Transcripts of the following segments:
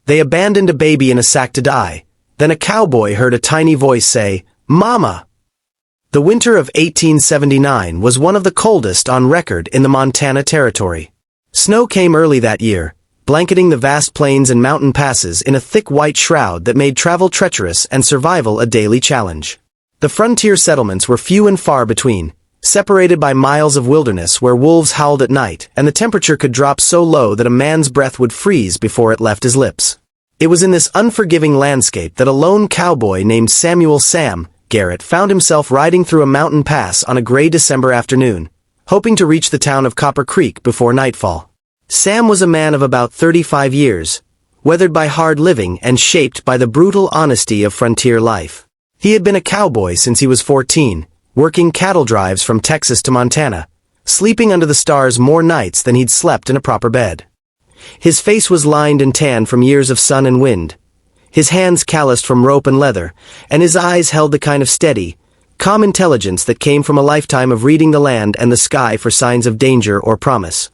They abandoned a baby in a sack to die. Then a cowboy heard a tiny voice say, "Mama!" The winter of 1879 was one of the coldest on record in the Montana Territory. Snow came early that year, blanketing the vast plains and mountain passes in a thick white shroud that made travel treacherous and survival a daily challenge. The frontier settlements were few and far between, separated by miles of wilderness where wolves howled at night and the temperature could drop so low that a man's breath would freeze before it left his lips. It was in this unforgiving landscape that a lone cowboy named Sam Garrett found himself riding through a mountain pass on a gray December afternoon, hoping to reach the town of Copper Creek before nightfall. Sam was a man of about 35 years, weathered by hard living and shaped by the brutal honesty of frontier life. He had been a cowboy since he was 14, working cattle drives from Texas to Montana, sleeping under the stars more nights than he'd slept in a proper bed. His face was lined and tanned from years of sun and wind, his hands calloused from rope and leather, and his eyes held the kind of steady, calm intelligence that came from a lifetime of reading the land and the sky for signs of danger or promise.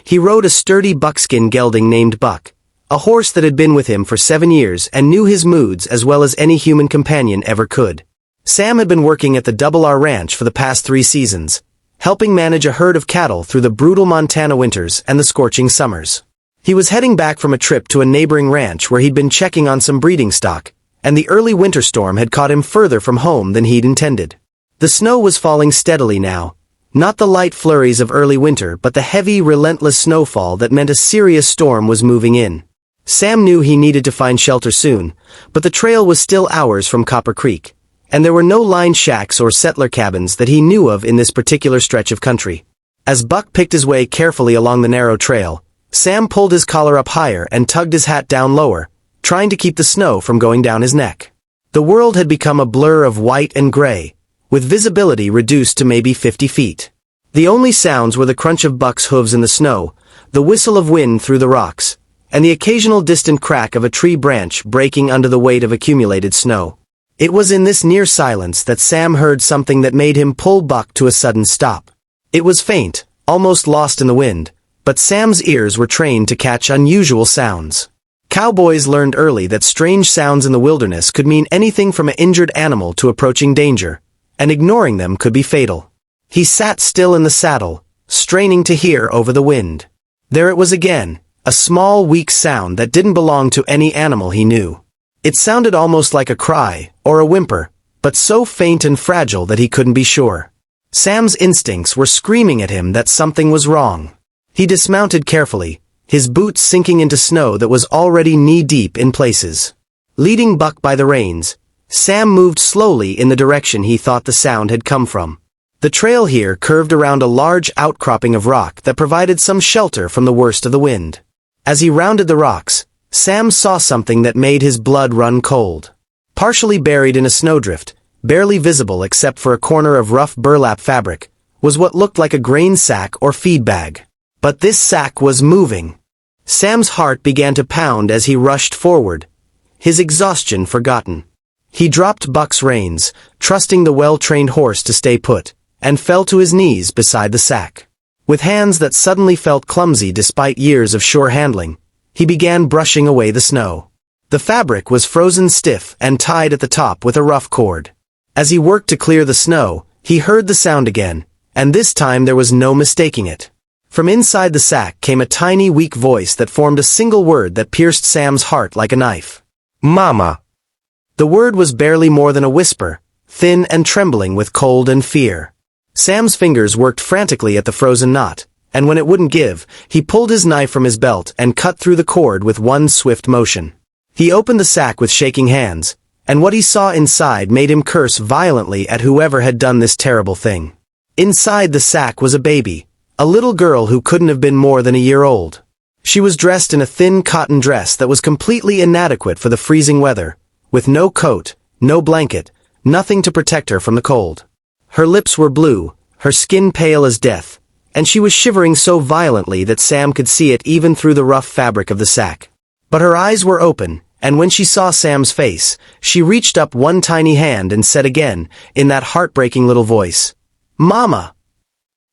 He rode a sturdy buckskin gelding named Buck, a horse that had been with him for 7 years and knew his moods as well as any human companion ever could. Sam had been working at the Double R Ranch for the past 3 seasons, helping manage a herd of cattle through the brutal Montana winters and the scorching summers. He was heading back from a trip to a neighboring ranch where he'd been checking on some breeding stock, and the early winter storm had caught him further from home than he'd intended. The snow was falling steadily now, not the light flurries of early winter but the heavy, relentless snowfall that meant a serious storm was moving in. Sam knew he needed to find shelter soon, but the trail was still hours from Copper Creek, and there were no lined shacks or settler cabins that he knew of in this particular stretch of country. As Buck picked his way carefully along the narrow trail, Sam pulled his collar up higher and tugged his hat down lower, trying to keep the snow from going down his neck. The world had become a blur of white and gray, with visibility reduced to maybe 50 feet. The only sounds were the crunch of Buck's hooves in the snow, the whistle of wind through the rocks, and the occasional distant crack of a tree branch breaking under the weight of accumulated snow. It was in this near silence that Sam heard something that made him pull Buck to a sudden stop. It was faint, almost lost in the wind, but Sam's ears were trained to catch unusual sounds. Cowboys learned early that strange sounds in the wilderness could mean anything from an injured animal to approaching danger, and ignoring them could be fatal. He sat still in the saddle, straining to hear over the wind. There it was again, a small, weak sound that didn't belong to any animal he knew. It sounded almost like a cry, or a whimper, but so faint and fragile that he couldn't be sure. Sam's instincts were screaming at him that something was wrong. He dismounted carefully, his boots sinking into snow that was already knee-deep in places. Leading Buck by the reins, Sam moved slowly in the direction he thought the sound had come from. The trail here curved around a large outcropping of rock that provided some shelter from the worst of the wind. As he rounded the rocks, Sam saw something that made his blood run cold. Partially buried in a snowdrift, barely visible except for a corner of rough burlap fabric, was what looked like a grain sack or feed bag. But this sack was moving. Sam's heart began to pound as he rushed forward, his exhaustion forgotten. He dropped Buck's reins, trusting the well-trained horse to stay put, and fell to his knees beside the sack. With hands that suddenly felt clumsy despite years of sure handling, he began brushing away the snow. The fabric was frozen stiff and tied at the top with a rough cord. As he worked to clear the snow, he heard the sound again, and this time there was no mistaking it. From inside the sack came a tiny, weak voice that formed a single word that pierced Sam's heart like a knife. "Mama." The word was barely more than a whisper, thin and trembling with cold and fear. Sam's fingers worked frantically at the frozen knot, and when it wouldn't give, he pulled his knife from his belt and cut through the cord with one swift motion. He opened the sack with shaking hands, and what he saw inside made him curse violently at whoever had done this terrible thing. Inside the sack was a baby, a little girl who couldn't have been more than a year old. She was dressed in a thin cotton dress that was completely inadequate for the freezing weather, with no coat, no blanket, nothing to protect her from the cold. Her lips were blue, her skin pale as death, and she was shivering so violently that Sam could see it even through the rough fabric of the sack. But her eyes were open, and when she saw Sam's face, she reached up one tiny hand and said again, in that heartbreaking little voice, "Mama."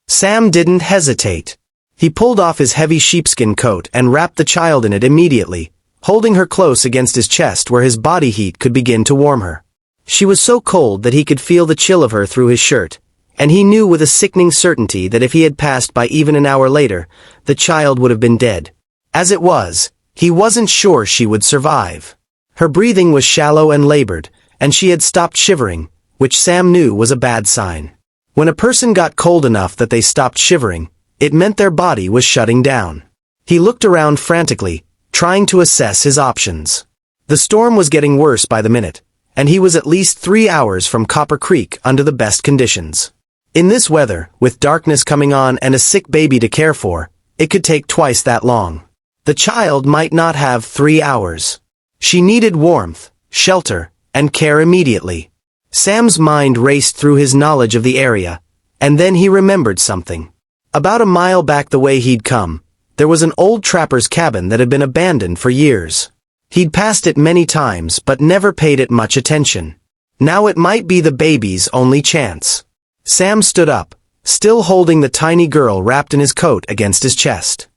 Sam didn't hesitate. He pulled off his heavy sheepskin coat and wrapped the child in it immediately, holding her close against his chest where his body heat could begin to warm her. She was so cold that he could feel the chill of her through his shirt, and he knew with a sickening certainty that if he had passed by even an hour later, the child would have been dead. As it was, he wasn't sure she would survive. Her breathing was shallow and labored, and she had stopped shivering, which Sam knew was a bad sign. When a person got cold enough that they stopped shivering, it meant their body was shutting down. He looked around frantically, trying to assess his options. The storm was getting worse by the minute, and he was at least 3 hours from Copper Creek under the best conditions. In this weather, with darkness coming on and a sick baby to care for, it could take twice that long. The child might not have 3 hours. She needed warmth, shelter, and care immediately. Sam's mind raced through his knowledge of the area, and then he remembered something. About a mile back the way he'd come, there was an old trapper's cabin that had been abandoned for years. He'd passed it many times but never paid it much attention. Now it might be the baby's only chance. Sam stood up, still holding the tiny girl wrapped in his coat against his chest.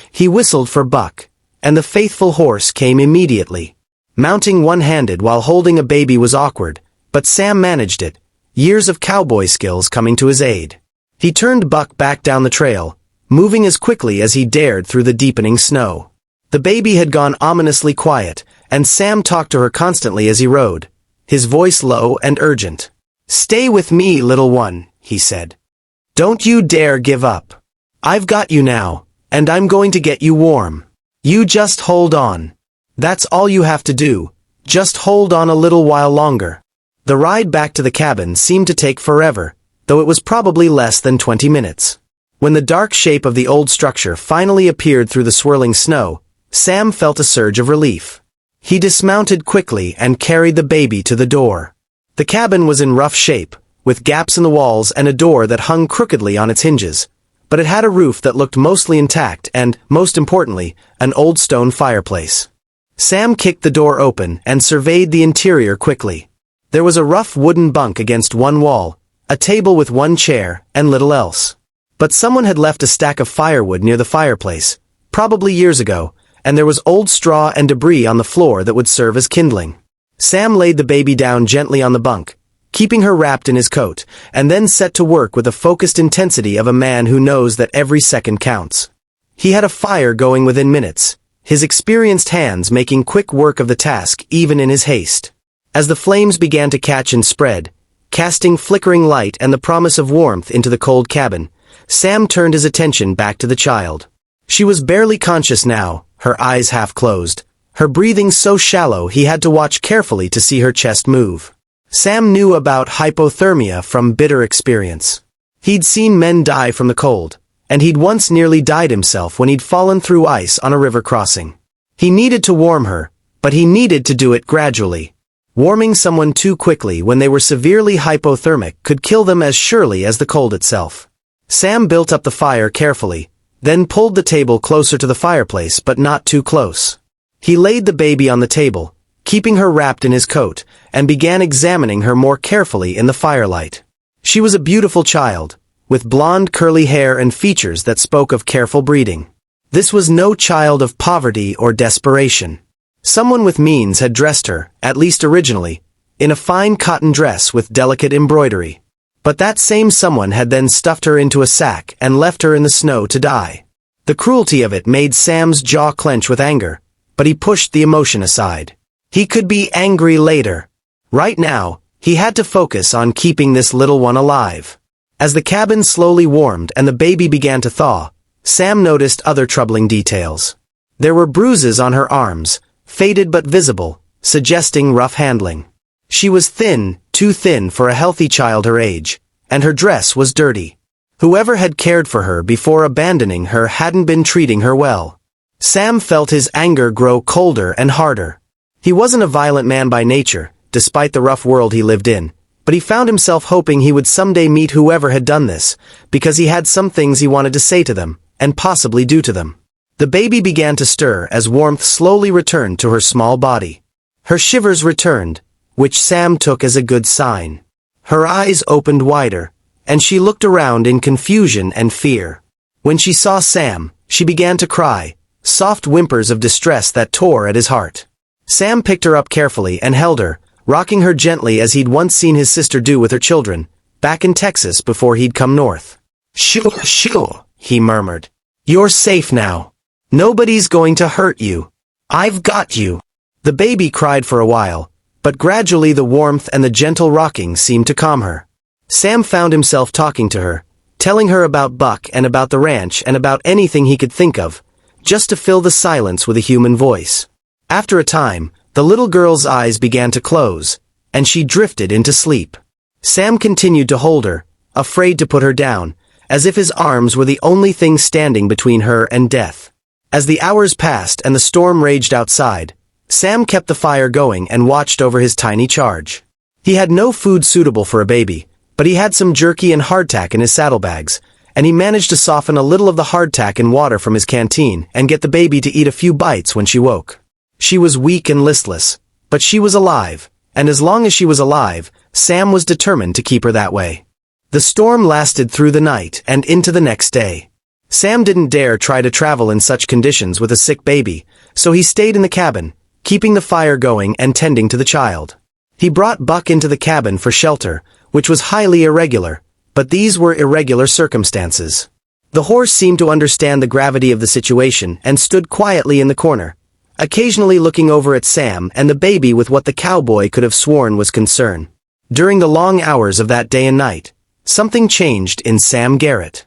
He whistled for Buck, and the faithful horse came immediately. Mounting one-handed while holding a baby was awkward, but Sam managed it, years of cowboy skills coming to his aid. He turned Buck back down the trail, moving as quickly as he dared through the deepening snow. The baby had gone ominously quiet, and Sam talked to her constantly as he rode, his voice low and urgent. "Stay with me, little one," he said. "Don't you dare give up. I've got you now, and I'm going to get you warm. You just hold on. That's all you have to do, just hold on a little while longer." The ride back to the cabin seemed to take forever, though it was probably less than 20 minutes. When the dark shape of the old structure finally appeared through the swirling snow, Sam felt a surge of relief. He dismounted quickly and carried the baby to the door. The cabin was in rough shape, with gaps in the walls and a door that hung crookedly on its hinges, but it had a roof that looked mostly intact and, most importantly, an old stone fireplace. Sam kicked the door open and surveyed the interior quickly. There was a rough wooden bunk against one wall, a table with one chair, and little else. But someone had left a stack of firewood near the fireplace, probably years ago, and there was old straw and debris on the floor that would serve as kindling. Sam laid the baby down gently on the bunk, keeping her wrapped in his coat, and then set to work with the focused intensity of a man who knows that every second counts. He had a fire going within minutes, his experienced hands making quick work of the task even in his haste. As the flames began to catch and spread, casting flickering light and the promise of warmth into the cold cabin, Sam turned his attention back to the child. She was barely conscious now, her eyes half closed, her breathing so shallow he had to watch carefully to see her chest move. Sam knew about hypothermia from bitter experience. He'd seen men die from the cold, and he'd once nearly died himself when he'd fallen through ice on a river crossing. He needed to warm her, but he needed to do it gradually. Warming someone too quickly when they were severely hypothermic could kill them as surely as the cold itself. Sam built up the fire carefully, then pulled the table closer to the fireplace but not too close. He laid the baby on the table, keeping her wrapped in his coat, and began examining her more carefully in the firelight. She was a beautiful child, with blonde curly hair and features that spoke of careful breeding. This was no child of poverty or desperation. Someone with means had dressed her, at least originally, in a fine cotton dress with delicate embroidery. But that same someone had then stuffed her into a sack and left her in the snow to die. The cruelty of it made Sam's jaw clench with anger, but he pushed the emotion aside. He could be angry later. Right now, he had to focus on keeping this little one alive. As the cabin slowly warmed and the baby began to thaw, Sam noticed other troubling details. There were bruises on her arms, faded but visible, suggesting rough handling. She was thin, too thin for a healthy child her age, and her dress was dirty. Whoever had cared for her before abandoning her hadn't been treating her well. Sam felt his anger grow colder and harder. He wasn't a violent man by nature, despite the rough world he lived in, but he found himself hoping he would someday meet whoever had done this, because he had some things he wanted to say to them, and possibly do to them. The baby began to stir as warmth slowly returned to her small body. Her shivers returned, which Sam took as a good sign. Her eyes opened wider, and she looked around in confusion and fear. When she saw Sam, she began to cry, soft whimpers of distress that tore at his heart. Sam picked her up carefully and held her, rocking her gently as he'd once seen his sister do with her children, back in Texas before he'd come north. Sure, he murmured. You're safe now. Nobody's going to hurt you. I've got you. The baby cried for a while, but gradually the warmth and the gentle rocking seemed to calm her. Sam found himself talking to her, telling her about Buck and about the ranch and about anything he could think of, just to fill the silence with a human voice. After a time, the little girl's eyes began to close, and she drifted into sleep. Sam continued to hold her, afraid to put her down, as if his arms were the only thing standing between her and death. As the hours passed and the storm raged outside, Sam kept the fire going and watched over his tiny charge. He had no food suitable for a baby, but he had some jerky and hardtack in his saddlebags, and he managed to soften a little of the hardtack in water from his canteen and get the baby to eat a few bites when she woke. She was weak and listless, but she was alive, and as long as she was alive, Sam was determined to keep her that way. The storm lasted through the night and into the next day. Sam didn't dare try to travel in such conditions with a sick baby, so he stayed in the cabin, keeping the fire going and tending to the child. He brought Buck into the cabin for shelter, which was highly irregular, but these were irregular circumstances. The horse seemed to understand the gravity of the situation and stood quietly in the corner, occasionally looking over at Sam and the baby with what the cowboy could have sworn was concern. During the long hours of that day and night, something changed in Sam Garrett.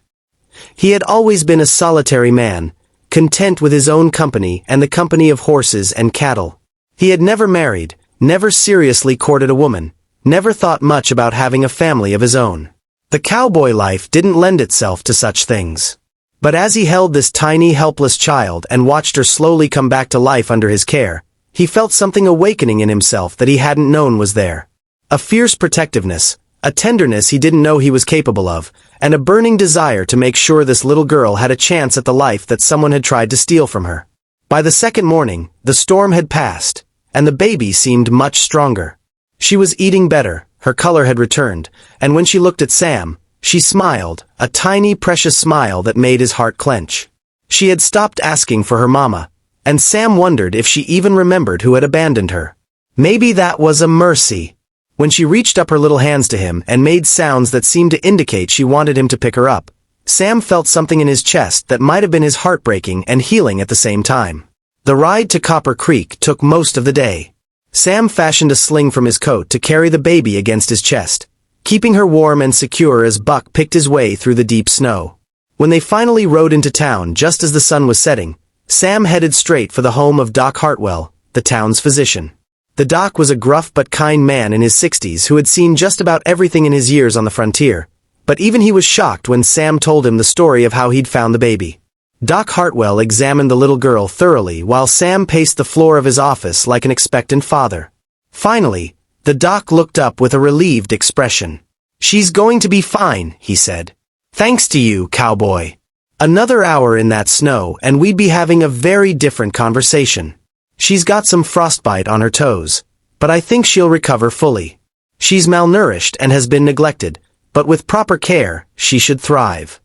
He had always been a solitary man, content with his own company and the company of horses and cattle. He had never married, never seriously courted a woman, never thought much about having a family of his own. The cowboy life didn't lend itself to such things. But as he held this tiny, helpless child and watched her slowly come back to life under his care, he felt something awakening in himself that he hadn't known was there. A fierce protectiveness, a tenderness he didn't know he was capable of, and a burning desire to make sure this little girl had a chance at the life that someone had tried to steal from her. By the second morning, the storm had passed, and the baby seemed much stronger. She was eating better, her color had returned, and when she looked at Sam, she smiled, a tiny, precious smile that made his heart clench. She had stopped asking for her mama, and Sam wondered if she even remembered who had abandoned her. Maybe that was a mercy. When she reached up her little hands to him and made sounds that seemed to indicate she wanted him to pick her up, Sam felt something in his chest that might have been his heart breaking and healing at the same time. The ride to Copper Creek took most of the day. Sam fashioned a sling from his coat to carry the baby against his chest, keeping her warm and secure as Buck picked his way through the deep snow. When they finally rode into town just as the sun was setting, Sam headed straight for the home of Doc Hartwell, the town's physician. The doc was a gruff but kind man in his 60s who had seen just about everything in his years on the frontier, but even he was shocked when Sam told him the story of how he'd found the baby. Doc Hartwell examined the little girl thoroughly while Sam paced the floor of his office like an expectant father. Finally, the doc looked up with a relieved expression. "She's going to be fine," he said. "Thanks to you, cowboy." Another hour in that snow and we'd be having a very different conversation. "She's got some frostbite on her toes, but I think she'll recover fully. She's malnourished and has been neglected, but with proper care, she should thrive."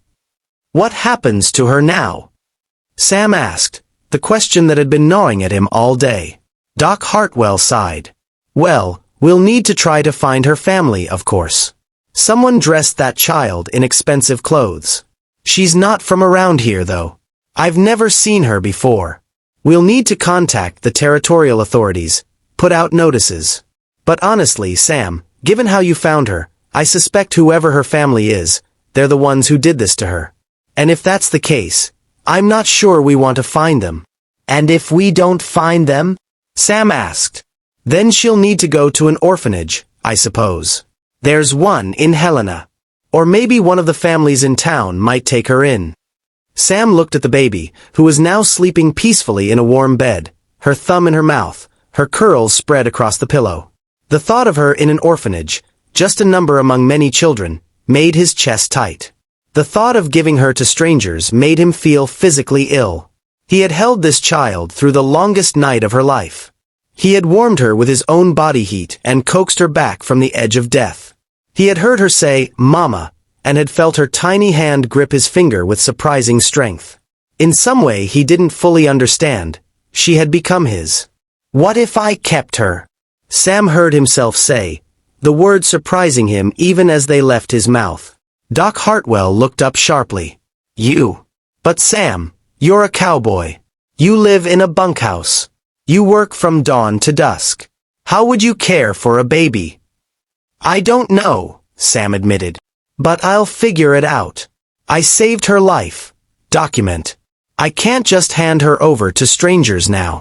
"What happens to her now?" Sam asked, the question that had been gnawing at him all day. Doc Hartwell sighed. "Well, we'll need to try to find her family, of course. Someone dressed that child in expensive clothes. She's not from around here, though. I've never seen her before. We'll need to contact the territorial authorities, put out notices. But honestly, Sam, given how you found her, I suspect whoever her family is, they're the ones who did this to her. And if that's the case, I'm not sure we want to find them." "And if we don't find them?" Sam asked. "Then she'll need to go to an orphanage, I suppose. There's one in Helena. Or maybe one of the families in town might take her in." Sam looked at the baby, who was now sleeping peacefully in a warm bed, her thumb in her mouth, her curls spread across the pillow. The thought of her in an orphanage, just a number among many children, made his chest tight. The thought of giving her to strangers made him feel physically ill. He had held this child through the longest night of her life. He had warmed her with his own body heat and coaxed her back from the edge of death. He had heard her say, "Mama," and had felt her tiny hand grip his finger with surprising strength. In some way he didn't fully understand. She had become his. "What if I kept her?" Sam heard himself say, the word surprising him even as they left his mouth. Doc Hartwell looked up sharply. "You? But Sam, you're a cowboy. You live in a bunkhouse. You work from dawn to dusk. How would you care for a baby?" "I don't know," Sam admitted. "But I'll figure it out. I saved her life. Document. I can't just hand her over to strangers now.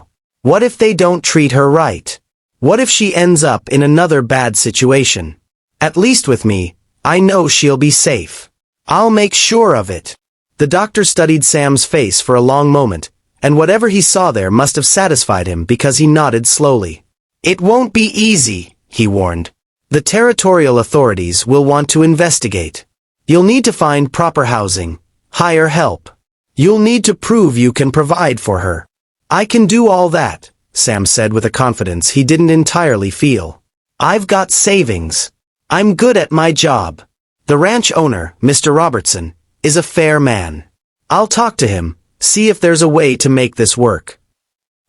What if they don't treat her right? What if she ends up in another bad situation? At least with me, I know she'll be safe. I'll make sure of it." The doctor studied Sam's face for a long moment, and whatever he saw there must have satisfied him because he nodded slowly. "It won't be easy," he warned. "The territorial authorities will want to investigate. You'll need to find proper housing, hire help. You'll need to prove you can provide for her." "I can do all that," Sam said with a confidence he didn't entirely feel. "I've got savings. I'm good at my job. The ranch owner, Mr. Robertson, is a fair man. I'll talk to him, see if there's a way to make this work."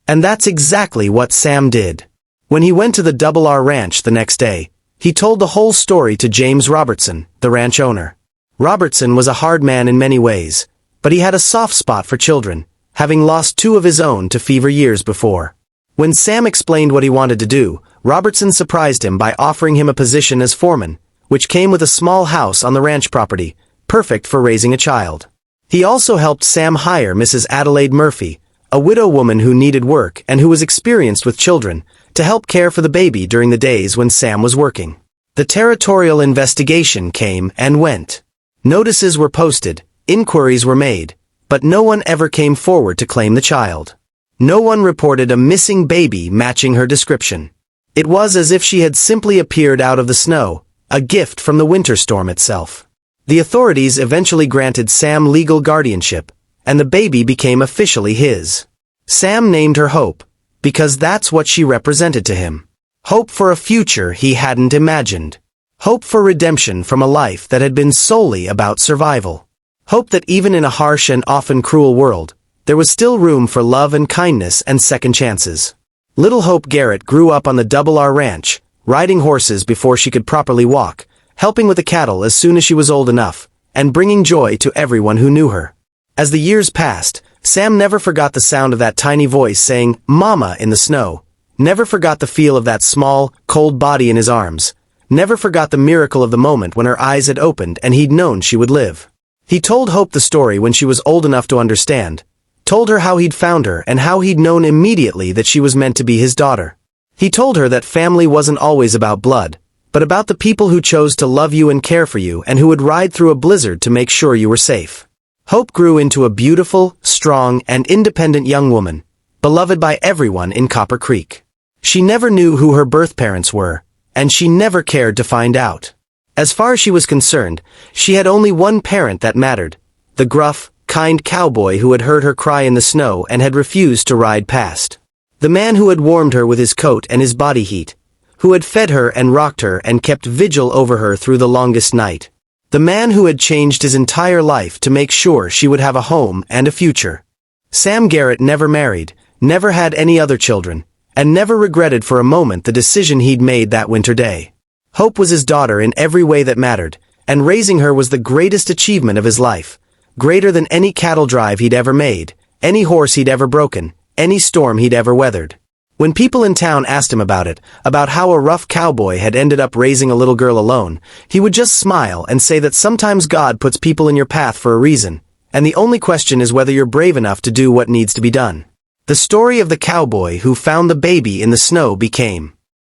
And that's exactly what Sam did. When he went to the Double R Ranch the next day, he told the whole story to James Robertson, the ranch owner. Robertson was a hard man in many ways, but he had a soft spot for children, having lost 2 of his own to fever years before. When Sam explained what he wanted to do, Robertson surprised him by offering him a position as foreman, which came with a small house on the ranch property, perfect for raising a child. He also helped Sam hire Mrs. Adelaide Murphy, a widow woman who needed work and who was experienced with children, to help care for the baby during the days when Sam was working. The territorial investigation came and went. Notices were posted, inquiries were made, but no one ever came forward to claim the child. No one reported a missing baby matching her description. It was as if she had simply appeared out of the snow, a gift from the winter storm itself. The authorities eventually granted Sam legal guardianship, and the baby became officially his. Sam named her Hope, because that's what she represented to him. Hope for a future he hadn't imagined. Hope for redemption from a life that had been solely about survival. Hope that even in a harsh and often cruel world, there was still room for love and kindness and second chances. Little Hope Garrett grew up on the Double R Ranch, riding horses before she could properly walk, helping with the cattle as soon as she was old enough, and bringing joy to everyone who knew her. As the years passed, Sam never forgot the sound of that tiny voice saying, "Mama," in the snow, never forgot the feel of that small, cold body in his arms, never forgot the miracle of the moment when her eyes had opened and he'd known she would live. He told Hope the story when she was old enough to understand, told her how he'd found her and how he'd known immediately that she was meant to be his daughter. He told her that family wasn't always about blood, but about the people who chose to love you and care for you and who would ride through a blizzard to make sure you were safe. Hope grew into a beautiful, strong, and independent young woman, beloved by everyone in Copper Creek. She never knew who her birth parents were, and she never cared to find out. As far as she was concerned, she had only one parent that mattered, the gruff, kind cowboy who had heard her cry in the snow and had refused to ride past. The man who had warmed her with his coat and his body heat, who had fed her and rocked her and kept vigil over her through the longest night. The man who had changed his entire life to make sure she would have a home and a future. Sam Garrett never married, never had any other children, and never regretted for a moment the decision he'd made that winter day. Hope was his daughter in every way that mattered, and raising her was the greatest achievement of his life, greater than any cattle drive he'd ever made, any horse he'd ever broken, any storm he'd ever weathered. When people in town asked him about it, about how a rough cowboy had ended up raising a little girl alone, he would just smile and say that sometimes God puts people in your path for a reason, and the only question is whether you're brave enough to do what needs to be done. The story of the cowboy who found the baby in the snow became